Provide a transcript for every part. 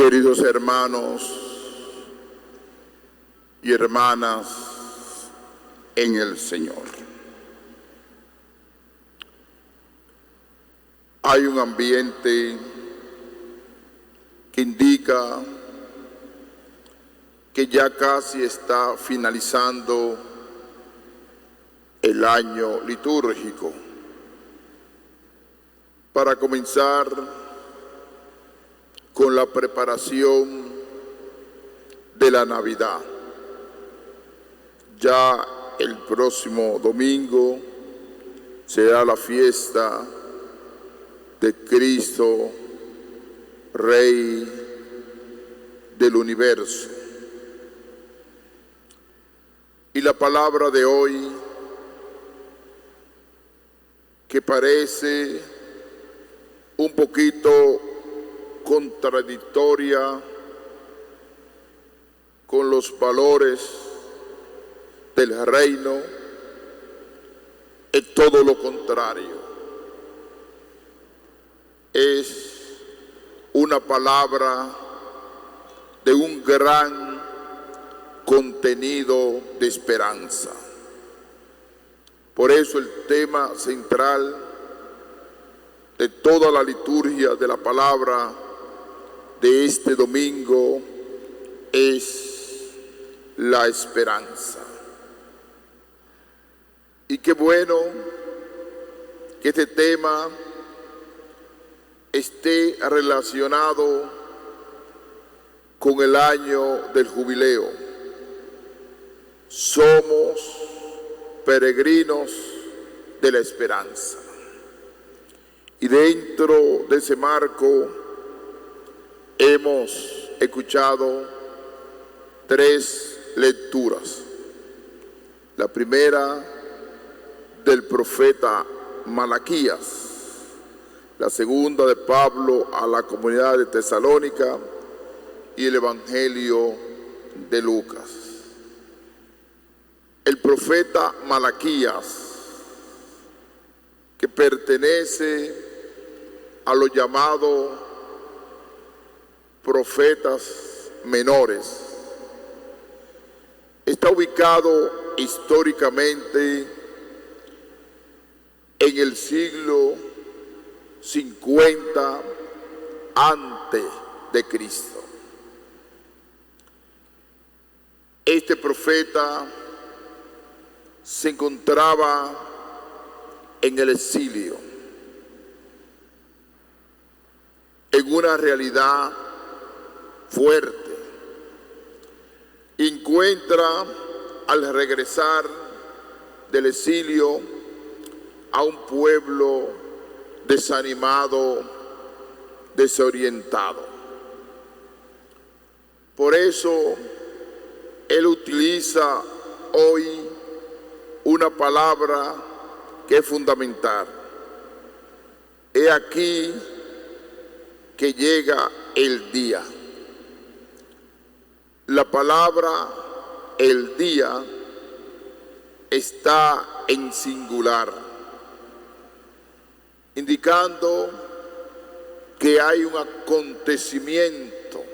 Queridos hermanos y hermanas en el Señor, hay un ambiente que indica que ya casi está finalizando el año litúrgico para comenzar con la preparación de la Navidad. Ya el próximo domingo será la fiesta de Cristo, Rey del universo. Y la palabra de hoy, que parece un poquito contradictoria con los valores del reino, es todo lo contrario. Es una palabra de un gran contenido de esperanza. Por eso el tema central de toda la liturgia de la palabra de este domingo es la esperanza. Y qué bueno que este tema esté relacionado con el año del jubileo. Somos peregrinos de la esperanza. Y dentro de ese marco hemos escuchado tres lecturas. La primera del profeta Malaquías, la segunda de Pablo a la comunidad de Tesalónica y el Evangelio de Lucas. El profeta Malaquías, que pertenece a los llamados profetas menores, está ubicado históricamente en el siglo 50 antes de Cristo. Este profeta se encontraba en el exilio, en una realidad fuerte. Encuentra al regresar del exilio a un pueblo desanimado, desorientado. Por eso él utiliza hoy una palabra que es fundamental. He aquí que llega el día. La palabra el día está en singular, indicando que hay un acontecimiento,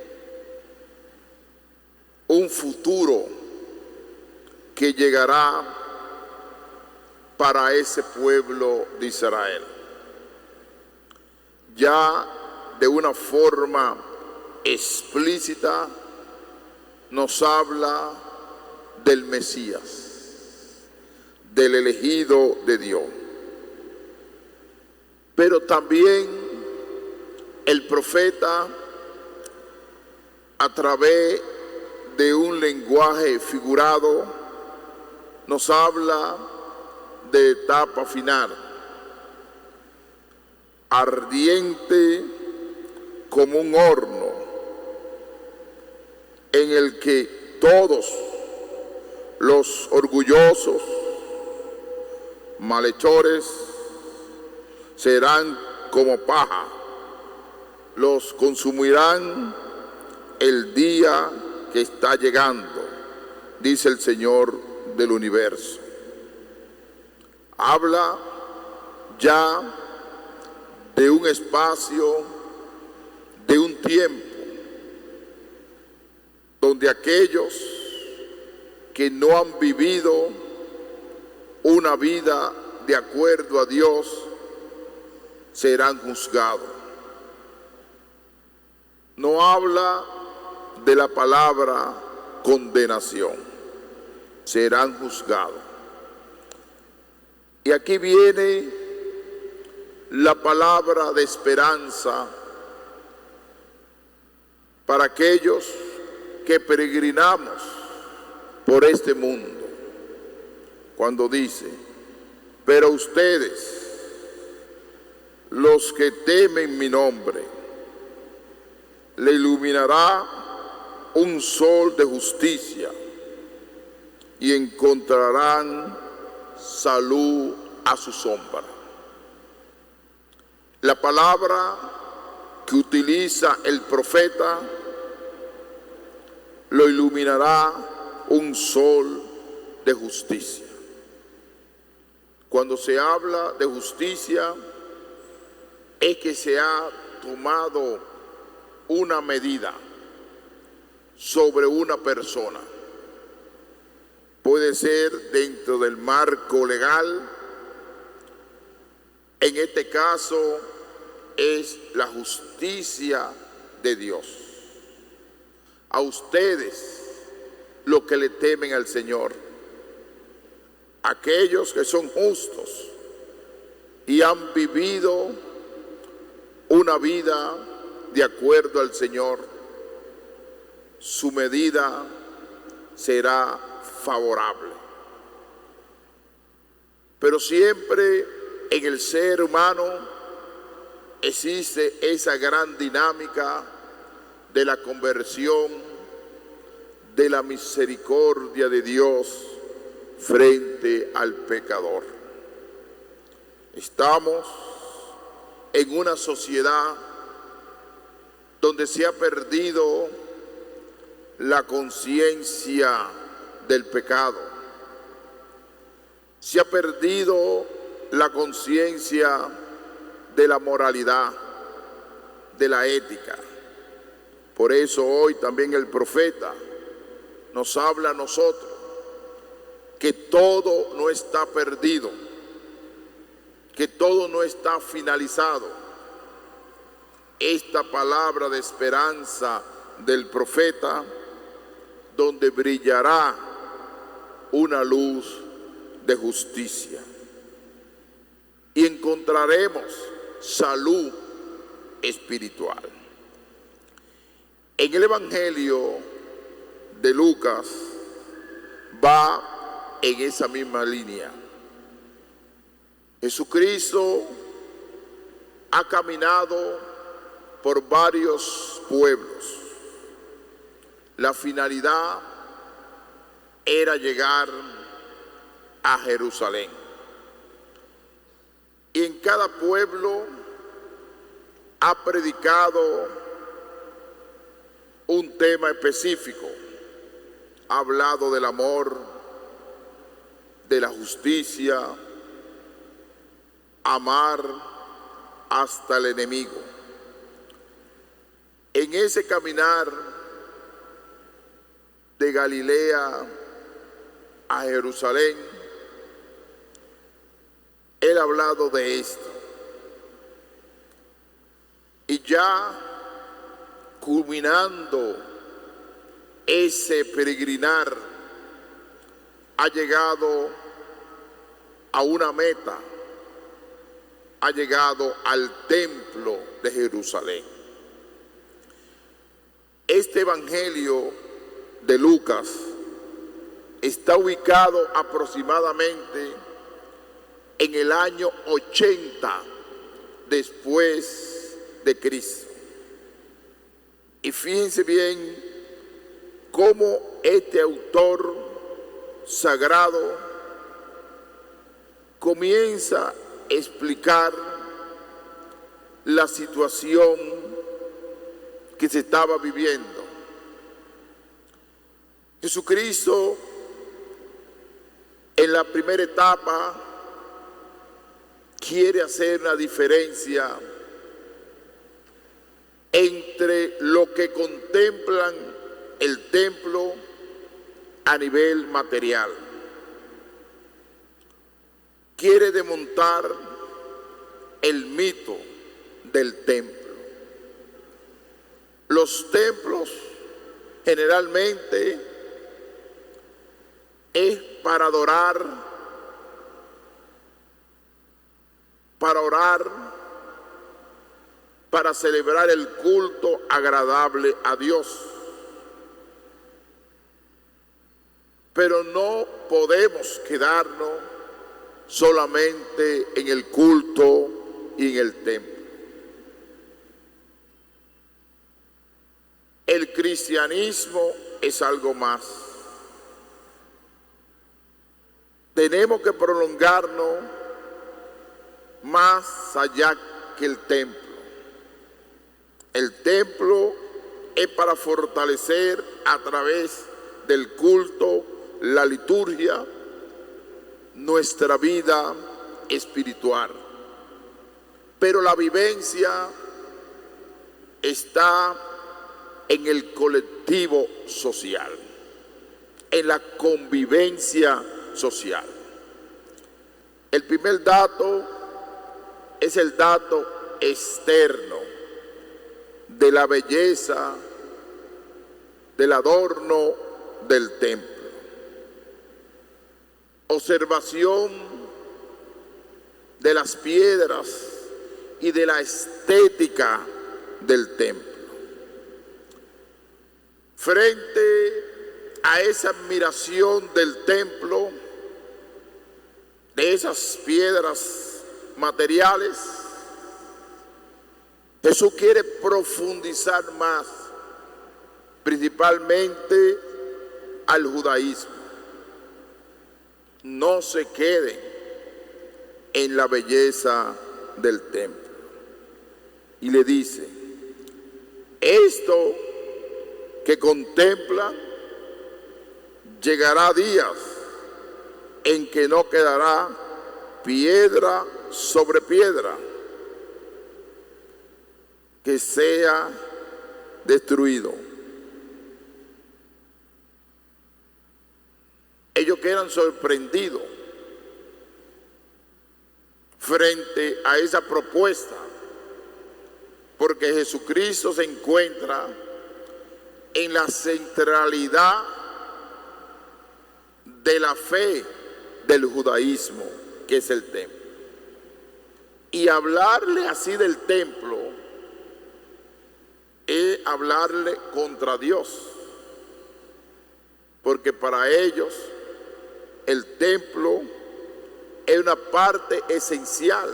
un futuro que llegará para ese pueblo de Israel. Ya de una forma explícita nos habla del Mesías, del elegido de Dios. Pero también el profeta, a través de un lenguaje figurado, nos habla de etapa final, ardiente como un horno, en el que todos los orgullosos, malhechores, serán como paja, los consumirán el día que está llegando, dice el Señor del universo. Habla ya de un espacio, de un tiempo donde aquellos que no han vivido una vida de acuerdo a Dios serán juzgados. No habla de la palabra condenación, serán juzgados. Y aquí viene la palabra de esperanza para aquellos que peregrinamos por este mundo, cuando dice: pero ustedes, los que temen mi nombre, le iluminará un sol de justicia y encontrarán salud a su sombra. La palabra que utiliza el profeta: lo iluminará un sol de justicia. Cuando se habla de justicia, es que se ha tomado una medida sobre una persona. Puede ser dentro del marco legal. En este caso es la justicia de Dios. A ustedes, los que le temen al Señor, aquellos que son justos y han vivido una vida de acuerdo al Señor, su medida será favorable. Pero siempre en el ser humano existe esa gran dinámica de la conversión, de la misericordia de Dios frente al pecador. Estamos en una sociedad donde se ha perdido la conciencia del pecado. Se ha perdido la conciencia de la moralidad, de la ética. Por eso hoy también el profeta nos habla a nosotros que todo no está perdido, que todo no está finalizado. Esta palabra de esperanza del profeta, donde brillará una luz de justicia y encontraremos salud espiritual. En el Evangelio de Lucas va en esa misma línea. Jesucristo ha caminado por varios pueblos. La finalidad era llegar a Jerusalén. Y en cada pueblo ha predicado un tema específico. Ha hablado del amor, de la justicia, amar hasta el enemigo. En ese caminar de Galilea a Jerusalén, él ha hablado de esto. Y ya culminando ese peregrinar, ha llegado a una meta, ha llegado al templo de Jerusalén. Este evangelio de Lucas está ubicado aproximadamente en el año 80 después de Cristo. Y fíjense bien cómo este autor sagrado comienza a explicar la situación que se estaba viviendo. Jesucristo, en la primera etapa, quiere hacer una diferencia entre lo que contemplan el templo a nivel material. Quiere desmontar el mito del templo. Los templos generalmente es para adorar, para orar, para celebrar el culto agradable a Dios. Pero no podemos quedarnos solamente en el culto y en el templo. El cristianismo es algo más. Tenemos que prolongarnos más allá que el templo. El templo es para fortalecer a través del culto, la liturgia, nuestra vida espiritual. Pero la vivencia está en el colectivo social, en la convivencia social. El primer dato es el dato externo de la belleza, del adorno del templo. Observación de las piedras y de la estética del templo. Frente a esa admiración del templo, de esas piedras materiales, Jesús quiere profundizar más, principalmente al judaísmo. No se queden en la belleza del templo. Y le dice, esto que contempla, llegará días en que no quedará piedra sobre piedra que sea destruido. Ellos quedan sorprendidos frente a esa propuesta, porque Jesucristo se encuentra en la centralidad de la fe del judaísmo, que es el templo. Y hablarle así del templo es hablarle contra Dios, porque para ellos el templo es una parte esencial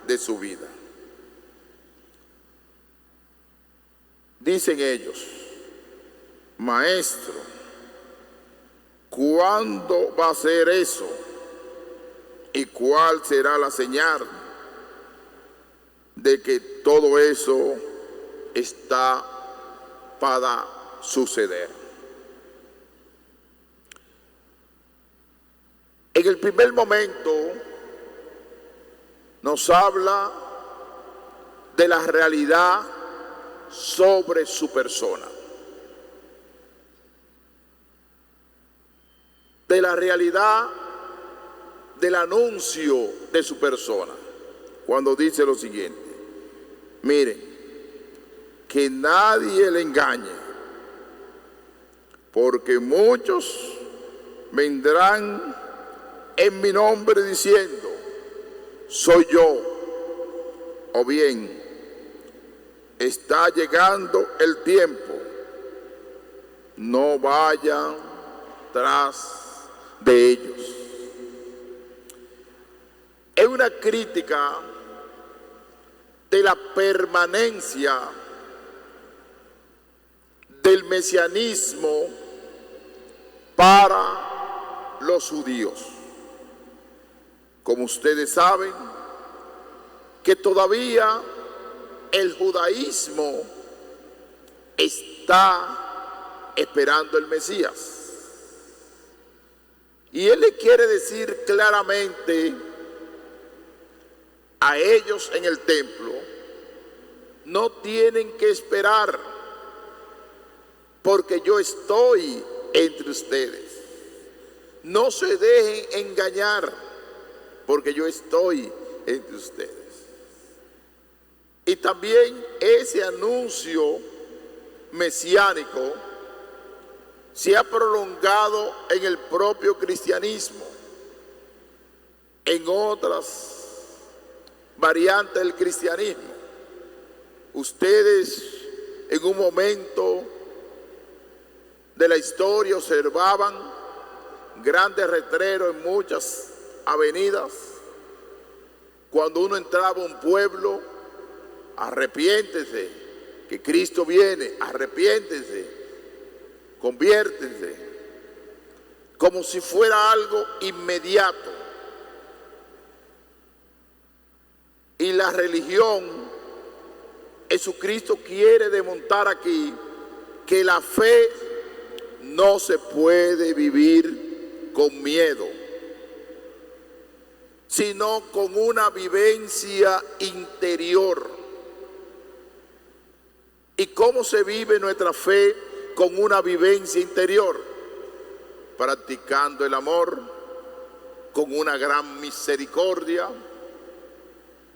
de su vida. Dicen ellos, Maestro, ¿cuándo va a ser eso? ¿Y cuál será la señal de que todo eso está para suceder? En el primer momento nos habla de la realidad sobre su persona, de la realidad del anuncio de su persona, cuando dice lo siguiente: miren, que nadie le engañe, porque muchos vendrán en mi nombre diciendo, soy yo, o bien, está llegando el tiempo, no vayan tras de ellos. Es una crítica de la permanencia del mesianismo para los judíos. Como ustedes saben, que todavía el judaísmo está esperando el Mesías. Y él le quiere decir claramente a ellos en el templo, no tienen que esperar, porque yo estoy entre ustedes. No se dejen engañar, porque yo estoy entre ustedes. Y también ese anuncio mesiánico se ha prolongado en el propio cristianismo, en otras variantes del cristianismo. Ustedes en un momento de la historia observaban grandes letreros en muchas avenidas. Cuando uno entraba a un pueblo: arrepiéntese, que Cristo viene, arrepiéntese, conviértense, como si fuera algo inmediato. Y la religión, Jesucristo quiere demostrar aquí que la fe no se puede vivir con miedo, sino con una vivencia interior. ¿Y cómo se vive nuestra fe con una vivencia interior? Practicando el amor con una gran misericordia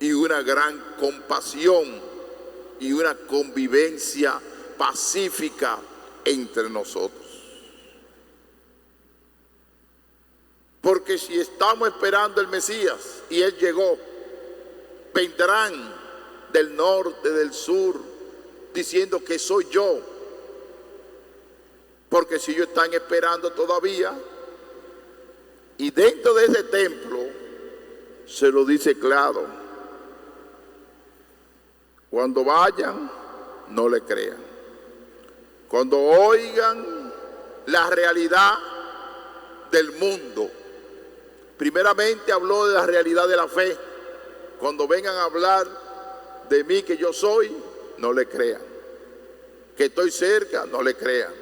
y una gran compasión y una convivencia pacífica entre nosotros. Porque si estamos esperando el Mesías y Él llegó, vendrán del norte, del sur, diciendo que soy yo. Porque si ellos están esperando todavía, y dentro de ese templo se lo dice claro: cuando vayan, no le crean. Cuando oigan la realidad del mundo, primeramente habló de la realidad de la fe. Cuando vengan a hablar de mí, que yo soy, no le crean. Que estoy cerca, no le crean.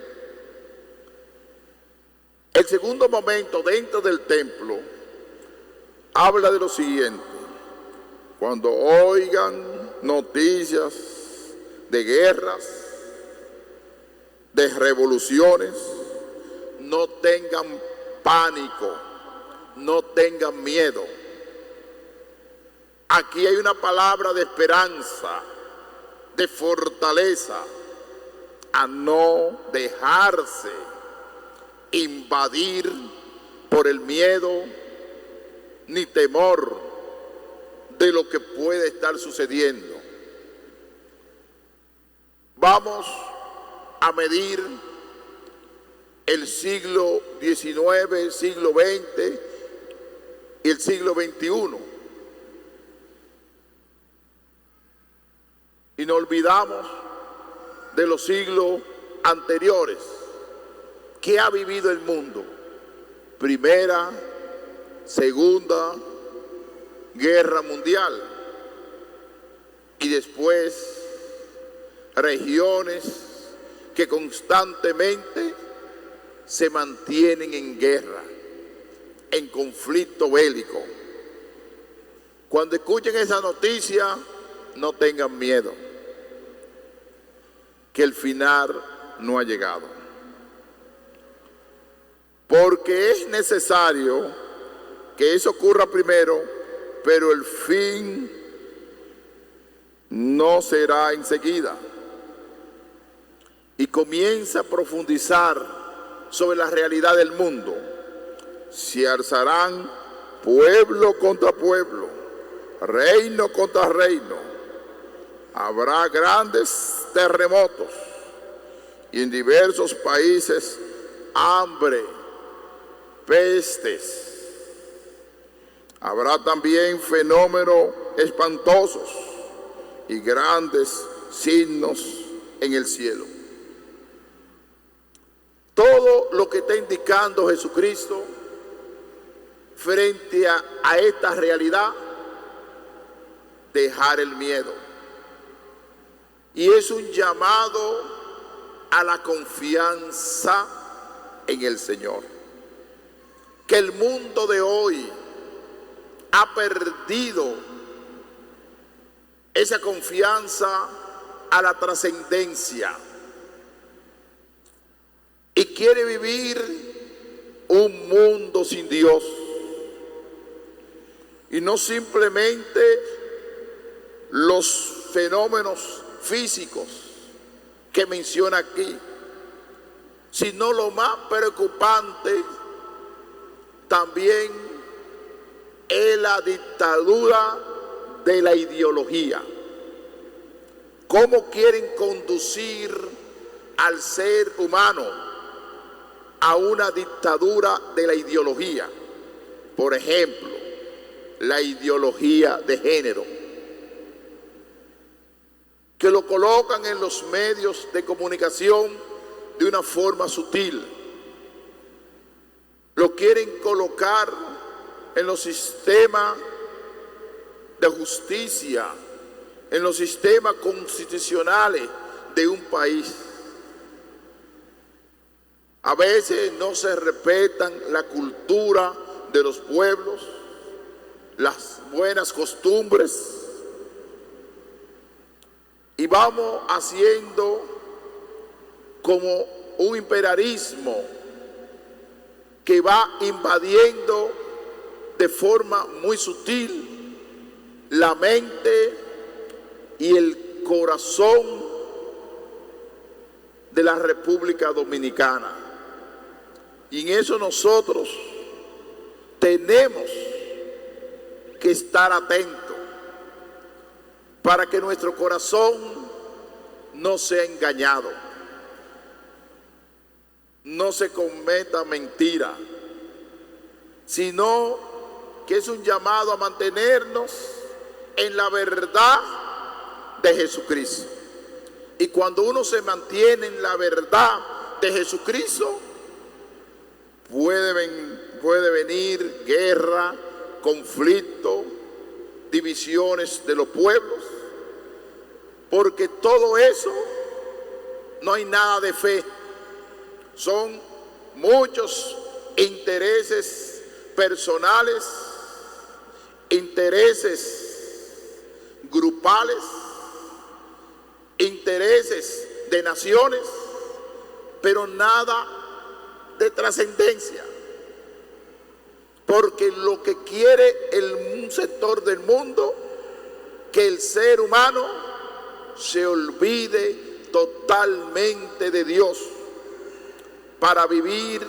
El segundo momento dentro del templo habla de lo siguiente: cuando oigan noticias de guerras, de revoluciones, no tengan pánico, no tengan miedo. Aquí hay una palabra de esperanza, de fortaleza, a no dejarse invadir por el miedo ni temor de lo que puede estar sucediendo. Vamos a medir el siglo XIX, el siglo XX y el siglo XXI. Y no olvidamos de los siglos anteriores. ¿Qué ha vivido el mundo? Primera, Segunda Guerra Mundial. Y después regiones que constantemente se mantienen en guerra, en conflicto bélico. Cuando escuchen esa noticia, no tengan miedo, que el final no ha llegado. Porque es necesario que eso ocurra primero, pero el fin no será enseguida. Y comienza a profundizar sobre la realidad del mundo. Se alzarán pueblo contra pueblo, reino contra reino. Habrá grandes terremotos y en diversos países hambre, pestes. Habrá también fenómenos espantosos y grandes signos en el cielo. Todo lo que está indicando Jesucristo frente a esta realidad: dejar el miedo. Y es un llamado a la confianza en el Señor. Que el mundo de hoy ha perdido esa confianza a la trascendencia. y quiere vivir un mundo sin Dios. Y no simplemente los fenómenos físicos que menciona aquí, sino lo más preocupante también es la dictadura de la ideología. ¿Cómo quieren conducir al ser humano a una dictadura de la ideología? Por ejemplo, la ideología de género, que lo colocan en los medios de comunicación de una forma sutil. Lo quieren colocar en los sistemas de justicia, en los sistemas constitucionales de un país. A veces no se respetan la cultura de los pueblos, las buenas costumbres, y vamos haciendo como un imperialismo que va invadiendo de forma muy sutil la mente y el corazón de la República Dominicana. Y en eso nosotros tenemos que estar atentos para que nuestro corazón no sea engañado, no se cometa mentira, sino que es un llamado a mantenernos en la verdad de Jesucristo. Y cuando uno se mantiene en la verdad de Jesucristo, puede venir guerra, conflicto, divisiones de los pueblos, porque todo eso no hay nada de fe. Son muchos intereses personales, intereses grupales, intereses de naciones, pero nada de trascendencia. Porque lo que quiere un sector del mundo, que el ser humano se olvide totalmente de Dios para vivir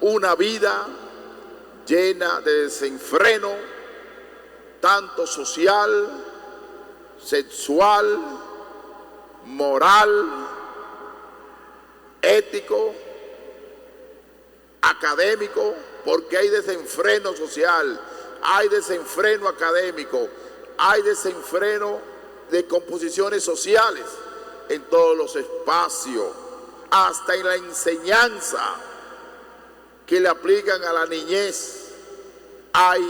una vida llena de desenfreno, tanto social, sexual, moral, ético, académico, porque hay desenfreno social, hay desenfreno académico, hay desenfreno de composiciones sociales en todos los espacios, hasta en la enseñanza que le aplican a la niñez. Hay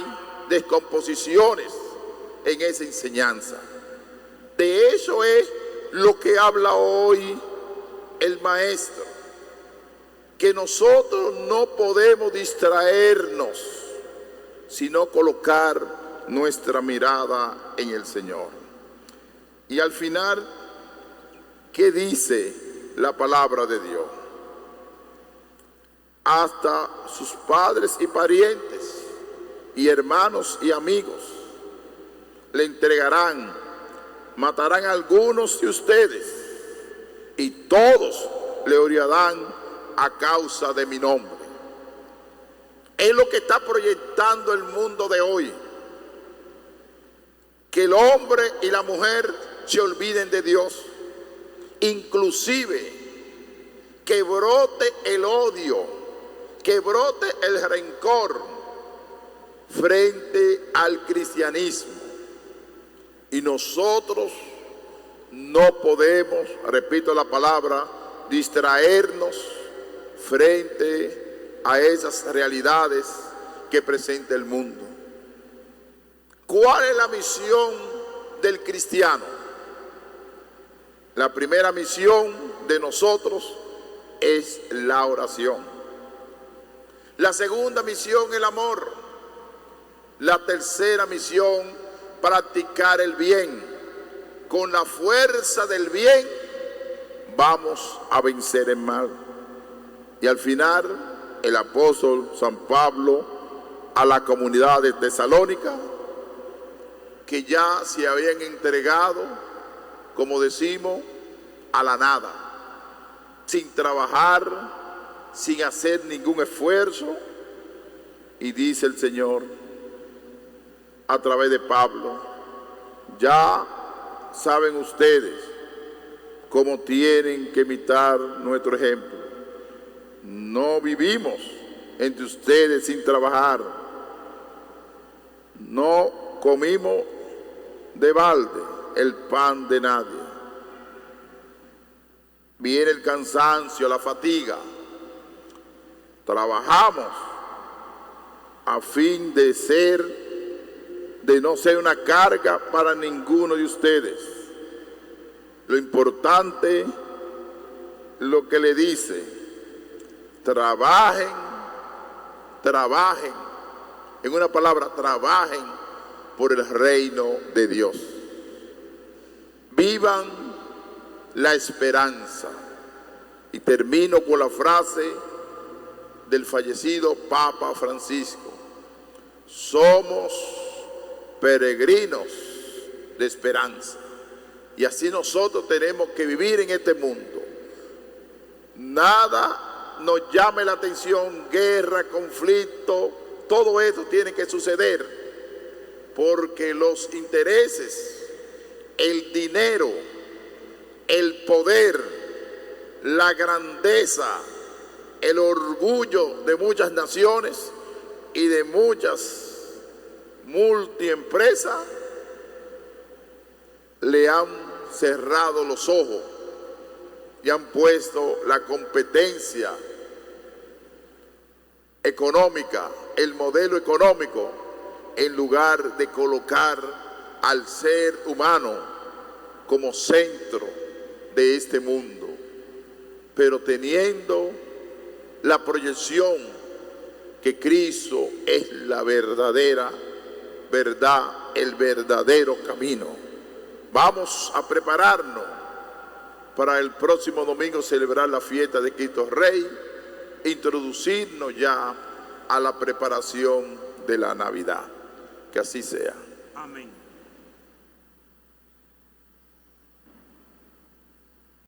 descomposiciones en esa enseñanza. De eso es lo que habla hoy el maestro, que nosotros no podemos distraernos, sino colocar nuestra mirada en el Señor. Y al final, ¿qué dice la palabra de Dios? Hasta sus padres y parientes y hermanos y amigos le entregarán, matarán a algunos de ustedes y todos le odiarán a causa de mi nombre. Es lo que está proyectando el mundo de hoy, que el hombre y la mujer se olviden de Dios, inclusive que brote el odio, que brote el rencor frente al cristianismo. Y nosotros no podemos, repito la palabra, distraernos frente a esas realidades que presenta el mundo. ¿Cuál es la misión del cristiano? La primera misión de nosotros es la oración. La segunda misión, el amor. La tercera misión, practicar el bien. Con la fuerza del bien vamos a vencer el mal. Y al final, el apóstol San Pablo a la comunidad de Tesalónica, que ya se habían entregado, como decimos, a la nada, sin trabajar, sin hacer ningún esfuerzo. Y dice el Señor a través de Pablo: ya saben ustedes cómo tienen que imitar nuestro ejemplo. No vivimos entre ustedes sin trabajar, no comimos de balde el pan de nadie. Viene el cansancio, la fatiga. Trabajamos a fin de no ser una carga para ninguno de ustedes. Lo importante, lo que le dice: trabajen, trabajen. En una palabra, trabajen por el reino de Dios. Vivan la esperanza. Y termino con la frase del fallecido Papa Francisco: somos peregrinos de esperanza. Y así nosotros tenemos que vivir en este mundo. Nada nos llame la atención: guerra, conflicto, todo esto tiene que suceder, porque los intereses, el dinero, el poder, la grandeza, el orgullo de muchas naciones y de muchas multiempresas le han cerrado los ojos y han puesto la competencia económica, el modelo económico, en lugar de colocar al ser humano como centro de este mundo, pero teniendo la proyección que Cristo es la verdadera verdad, el verdadero camino. Vamos a prepararnos para el próximo domingo celebrar la fiesta de Cristo Rey, introducirnos ya a la preparación de la Navidad. Que así sea. Amén.